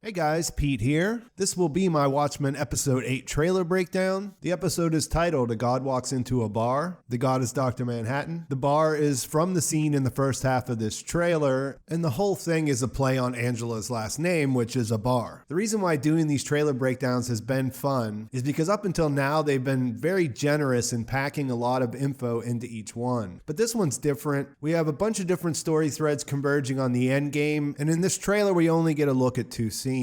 Hey guys, Pete here. This will be my Watchmen Episode 8 trailer breakdown. The episode is titled A God Walks Into a Bar. The God is Dr. Manhattan. The bar is from the scene in the first half of this trailer, and the whole thing is a play on Angela's last name, which is Abar. The reason why doing these trailer breakdowns has been fun is because up until now they've been very generous in packing a lot of info into each one. But this one's different. We have a bunch of different story threads converging on the end game, and in this trailer we only get a look at two scenes.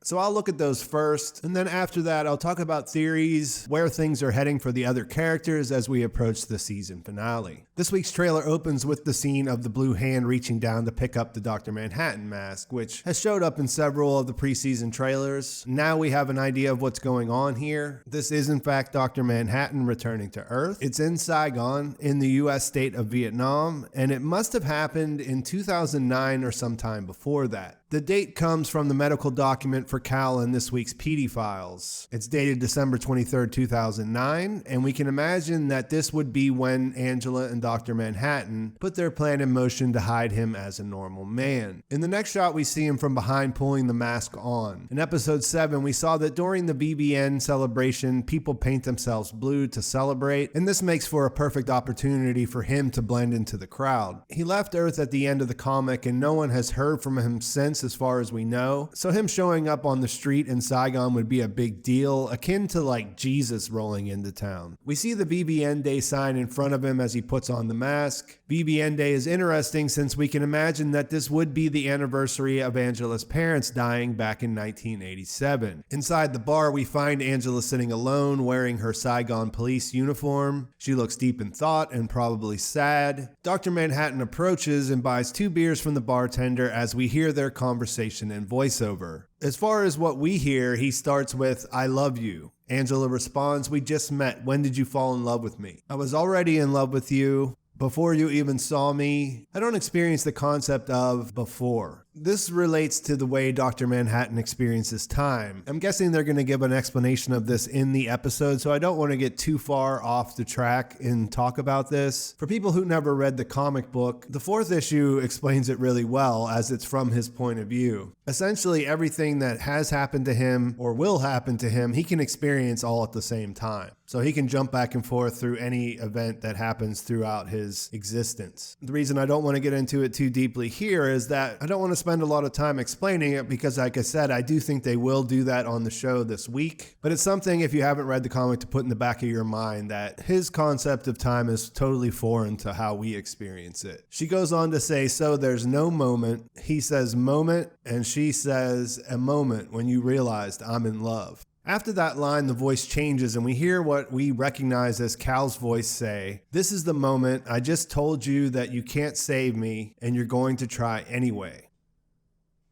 So I'll look at those first, and then after that I'll talk about theories, where things are heading for the other characters as we approach the season finale. This week's trailer opens with the scene of the blue hand reaching down to pick up the Dr. Manhattan mask, which has showed up in several of the preseason trailers. Now we have an idea of what's going on here. This is in fact Dr. Manhattan returning to Earth. It's in Saigon in the US state of Vietnam, and it must have happened in 2009 or sometime before that. The date comes from the medical document for Cal in this week's PD files. It's dated December 23rd, 2009, and we can imagine that this would be when Angela and Dr. Manhattan put their plan in motion to hide him as a normal man. In the next shot, we see him from behind pulling the mask on. In episode 7, we saw that during the BBN celebration, people paint themselves blue to celebrate, and this makes for a perfect opportunity for him to blend into the crowd. He left Earth at the end of the comic, and no one has heard from him since as far as we know, so him showing up on the street in Saigon would be a big deal, akin to like Jesus rolling into town. We see the BBN Day sign in front of him as he puts on the mask. BBN Day is interesting since we can imagine that this would be the anniversary of Angela's parents dying back in 1987. Inside the bar, we find Angela sitting alone wearing her Saigon police uniform. She looks deep in thought and probably sad. Dr. Manhattan approaches and buys 2 beers from the bartender as we hear their conversation and voiceover. As far as what we hear, he starts with, "I love you." Angela responds, "We just met. When did you fall in love with me?" "I was already in love with you before you even saw me." I don't experience the concept of before. This relates to the way Dr. Manhattan experiences time. I'm guessing they're going to give an explanation of this in the episode, so I don't want to get too far off the track and talk about this. For people who never read the comic book, the 4th issue explains it really well as it's from his point of view. Essentially, everything that has happened to him or will happen to him, he can experience all at the same time. So he can jump back and forth through any event that happens throughout his existence. The reason I don't want to get into it too deeply here is that I don't want to spend a lot of time explaining it because, like I said, I do think they will do that on the show this week. But it's something, if you haven't read the comic, to put in the back of your mind that his concept of time is totally foreign to how we experience it. She goes on to say, "So there's no moment." He says moment, and she says a moment when you realized I'm in love. After that line, the voice changes and we hear what we recognize as Cal's voice say, "This is the moment. I just told you that you can't save me and you're going to try anyway."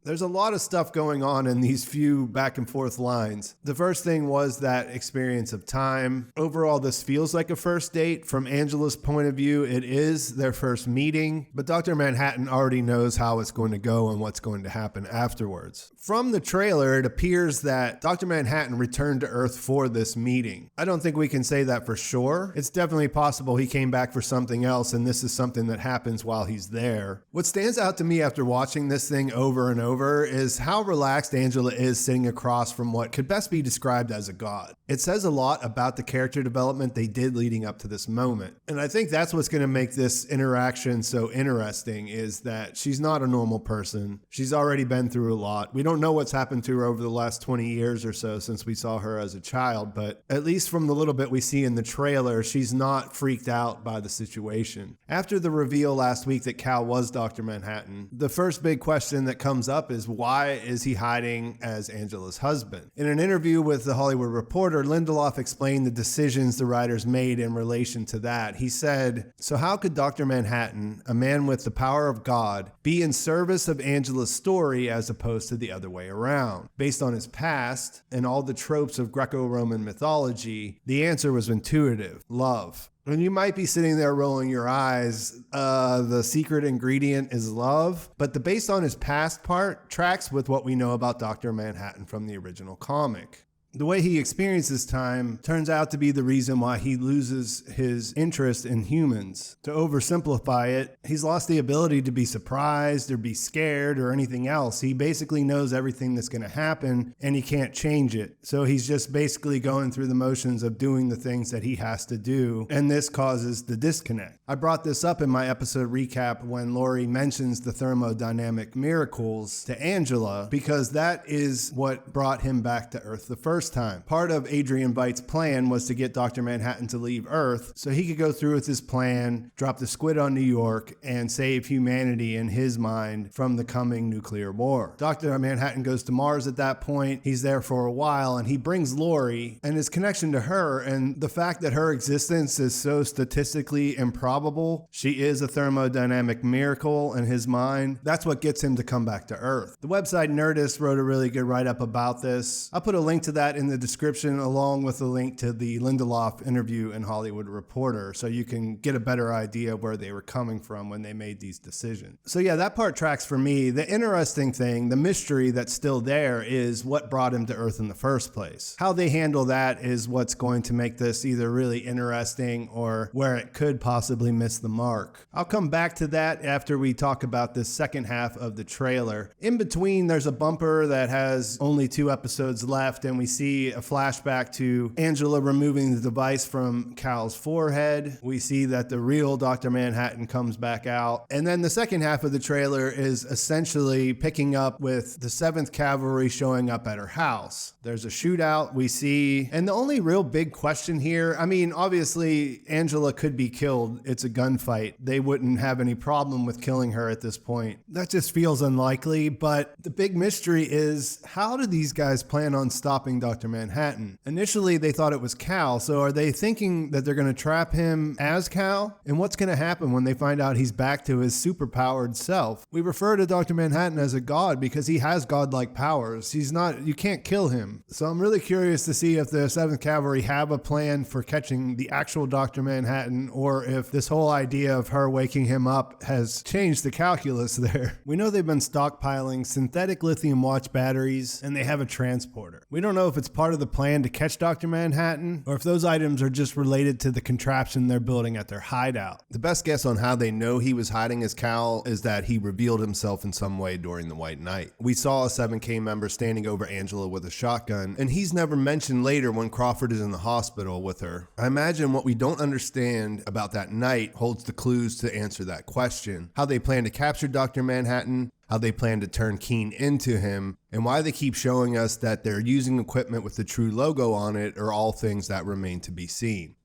There's a lot of stuff going on in these few back and forth lines. The first thing was that experience of time. Overall, this feels like a first date. From Angela's point of view, it is their first meeting, but Dr. Manhattan already knows how it's going to go and what's going to happen afterwards. From the trailer, it appears that Dr. Manhattan returned to Earth for this meeting. I don't think we can say that for sure. It's definitely possible he came back for something else and this is something that happens while he's there. What stands out to me after watching this thing over and over is how relaxed Angela is sitting across from what could best be described as a god. It says a lot about the character development they did leading up to this moment. And I think that's what's going to make this interaction so interesting, is that she's not a normal person. She's already been through a lot. We don't know what's happened to her over the last 20 years or so since we saw her as a child, but at least from the little bit we see in the trailer, she's not freaked out by the situation. After the reveal last week that Cal was Dr. Manhattan, the first big question that comes up is, why is he hiding as Angela's husband? In an interview with The Hollywood Reporter, Lindelof explained the decisions the writers made in relation to that. He said, "So how could Dr. Manhattan, a man with the power of God, be in service of Angela's story as opposed to the other way around? Based on his past and all the tropes of Greco-Roman mythology, the answer was intuitive: love." And you might be sitting there rolling your eyes, the secret ingredient is love, but the based on his past part tracks with what we know about Dr. Manhattan from the original comic. The way he experiences time turns out to be the reason why he loses his interest in humans. To oversimplify it, he's lost the ability to be surprised or be scared or anything else. He basically knows everything that's going to happen and he can't change it. So he's just basically going through the motions of doing the things that he has to do, and this causes the disconnect. I brought this up in my episode recap when Laurie mentions the thermodynamic miracles to Angela, because that is what brought him back to Earth the first time. Part of Adrian Veidt's plan was to get Dr. Manhattan to leave Earth so he could go through with his plan, drop the squid on New York, and save humanity in his mind from the coming nuclear war. Dr. Manhattan goes to Mars at that point. He's there for a while, and he brings Laurie and his connection to her, and the fact that her existence is so statistically improbable. She is a thermodynamic miracle in his mind. That's what gets him to come back to Earth. The website Nerdist wrote a really good write-up about this. I'll put a link to that in the description, along with a link to the Lindelof interview in Hollywood Reporter, so you can get a better idea of where they were coming from when they made these decisions. So yeah, that part tracks for me. The interesting thing, the mystery that's still there, is what brought him to Earth in the first place. How they handle that is what's going to make this either really interesting or where it could possibly miss the mark. I'll come back to that after we talk about this second half of the trailer. In between, there's a bumper that has only 2 episodes left, and we see a flashback to Angela removing the device from Cal's forehead. We see that the real Dr. Manhattan comes back out. And then the second half of the trailer is essentially picking up with the 7th Kavalry showing up at her house. There's a shootout we see, and the only real big question here, I mean, obviously Angela could be killed. It's a gunfight. They wouldn't have any problem with killing her at this point. That just feels unlikely, but the big mystery is, how do these guys plan on stopping Dr. Manhattan? Initially, they thought it was Cal, so are they thinking that they're going to trap him as Cal? And what's going to happen when they find out he's back to his superpowered self? We refer to Dr. Manhattan as a god because he has godlike powers. You can't kill him. So I'm really curious to see if the 7th Kavalry have a plan for catching the actual Dr. Manhattan, or if this whole idea of her waking him up has changed the calculus there. We know they've been stockpiling synthetic lithium watch batteries, and they have a transporter. We don't know if it's part of the plan to catch Dr. Manhattan, or if those items are just related to the contraption they're building at their hideout. The best guess on how they know he was hiding as Cal is that he revealed himself in some way during the White Night. We saw a 7K member standing over Angela with a shotgun, and he's never mentioned later when Crawford is in the hospital with her. I imagine what we don't understand about that night holds the clues to answer that question. How they plan to capture Dr. Manhattan, how they plan to turn Keen into him, and why they keep showing us that they're using equipment with the true logo on it are all things that remain to be seen.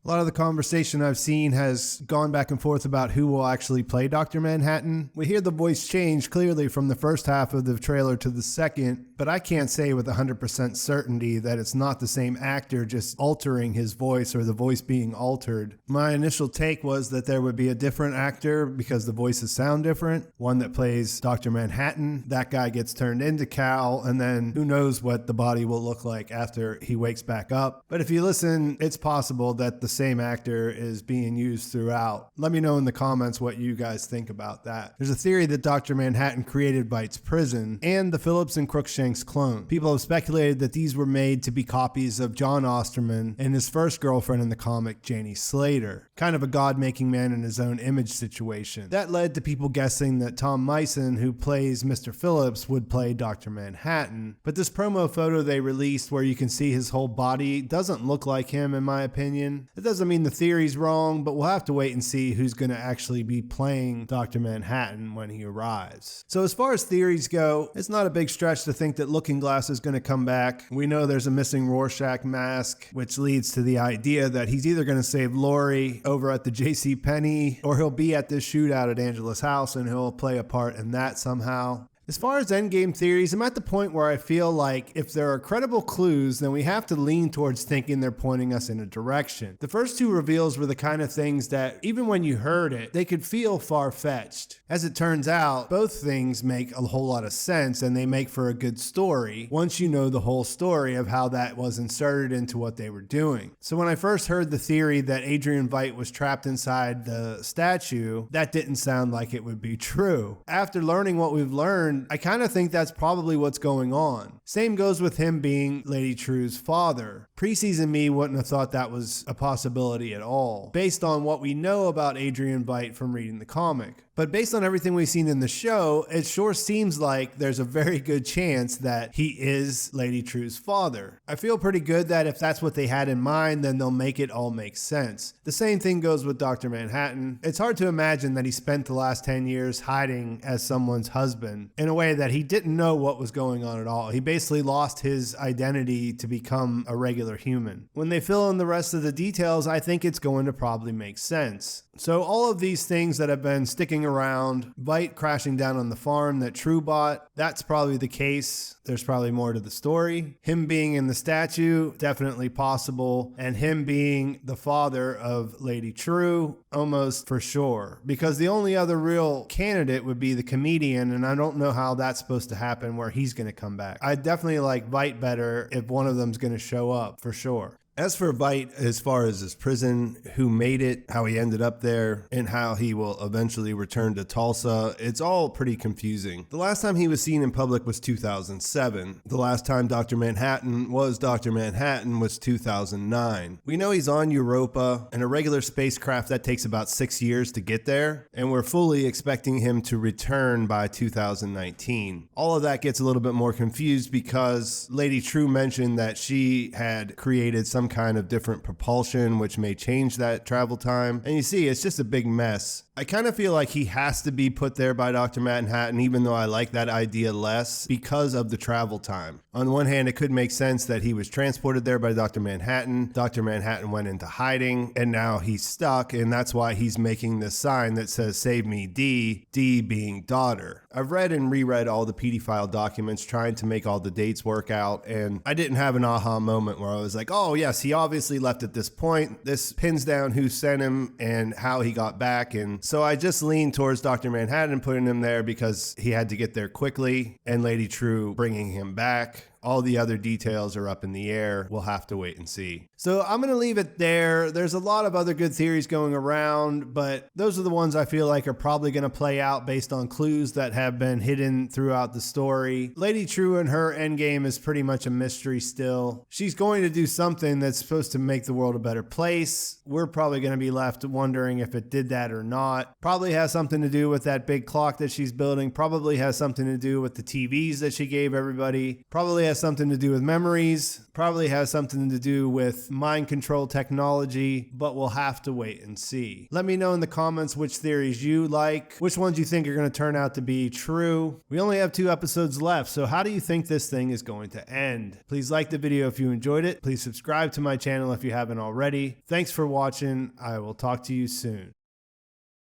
A lot of the conversation I've seen has gone back and forth about who will actually play Dr. Manhattan. We hear the voice change clearly from the first half of the trailer to the second, but I can't say with 100% certainty that it's not the same actor just altering his voice or the voice being altered. My initial take was that there would be a different actor because the voices sound different. One that plays Dr. Manhattan, that guy gets turned into Cal, and then who knows what the body will look like after he wakes back up. But if you listen, it's possible that the same actor is being used throughout. Let me know in the comments what you guys think about that. There's a theory that Dr. Manhattan created Veidt's prison and the Phillips and Crookshanks clone. People have speculated that these were made to be copies of John Osterman and his first girlfriend in the comic, Janie Slater. Kind of a god-making man in his own image situation. That led to people guessing that Tom Meissen, who plays Mr. Phillips, would play Dr. Manhattan. But this promo photo they released where you can see his whole body doesn't look like him, in my opinion. It doesn't mean the theory's wrong, but we'll have to wait and see who's going to actually be playing Dr. Manhattan when he arrives. So as far as theories go, it's not a big stretch to think that Looking Glass is going to come back. We know there's a missing Rorschach mask, which leads to the idea that he's either going to save Laurie over at the JCPenney, or he'll be at this shootout at Angela's house and he'll play a part in that somehow. As far as endgame theories, I'm at the point where I feel like if there are credible clues, then we have to lean towards thinking they're pointing us in a direction. The first 2 reveals were the kind of things that, even when you heard it, they could feel far-fetched. As it turns out, both things make a whole lot of sense, and they make for a good story once you know the whole story of how that was inserted into what they were doing. So when I first heard the theory that Adrian Veidt was trapped inside the statue, that didn't sound like it would be true. After learning what we've learned returned, I kind of think that's probably what's going on. Same goes with him being Lady True's father. Preseason me wouldn't have thought that was a possibility at all, based on what we know about Adrian Veidt from reading the comic. But based on everything we've seen in the show, it sure seems like there's a very good chance that he is Lady True's father. I feel pretty good that if that's what they had in mind, then they'll make it all make sense. The same thing goes with Dr. Manhattan. It's hard to imagine that he spent the last 10 years hiding as someone's husband in a way that he didn't know what was going on at all. He basically lost his identity to become a regular human. When they fill in the rest of the details, I think it's going to probably make sense. So all of these things that have been sticking around, Veidt crashing down on the farm that True bought, that's probably the case. There's probably more to the story. Him being in the statue, definitely possible. And him being the father of Lady True, almost for sure. Because the only other real candidate would be the comedian, and I don't know how that's supposed to happen where he's going to come back. I definitely like Veidt better if one of them's going to show up, for sure. As for Veidt, as far as his prison, who made it, how he ended up there, and how he will eventually return to Tulsa, it's all pretty confusing. The last time he was seen in public was 2007. The last time Dr. Manhattan was 2009. We know he's on Europa, and a regular spacecraft that takes about 6 years to get there, and we're fully expecting him to return by 2019. All of that gets a little bit more confused because Lady True mentioned that she had created some kind of different propulsion, which may change that travel time. And you see, it's just a big mess. I kind of feel like he has to be put there by Dr. Manhattan, even though I like that idea less because of the travel time. On one hand, it could make sense that he was transported there by Dr. Manhattan. Dr. Manhattan went into hiding, and now he's stuck, and that's why he's making this sign that says, "Save me, D," D being daughter. I've read and reread all the PD file documents trying to make all the dates work out, and I didn't have an aha moment where I was like, oh yes, he obviously left at this point. This pins down who sent him and how he got back, and so I just leaned towards Dr. Manhattan putting him there because he had to get there quickly, and Lady True bringing him back. All the other details are up in the air. We'll have to wait and see. So I'm going to leave it there. There's a lot of other good theories going around, but those are the ones I feel like are probably going to play out based on clues that have been hidden throughout the story. Lady True and her endgame is pretty much a mystery still. She's going to do something that's supposed to make the world a better place. We're probably going to be left wondering if it did that or not. Probably has something to do with that big clock that she's building. Probably has something to do with the TVs that she gave everybody. Probably has something to do with memories, probably has something to do with mind control technology, but we'll have to wait and see. Let me know in the comments which theories you like, which ones you think are going to turn out to be true. We only have 2 episodes left, so how do you think this thing is going to end? Please like the video if you enjoyed it. Please subscribe to my channel if you haven't already. Thanks for watching. I will talk to you soon.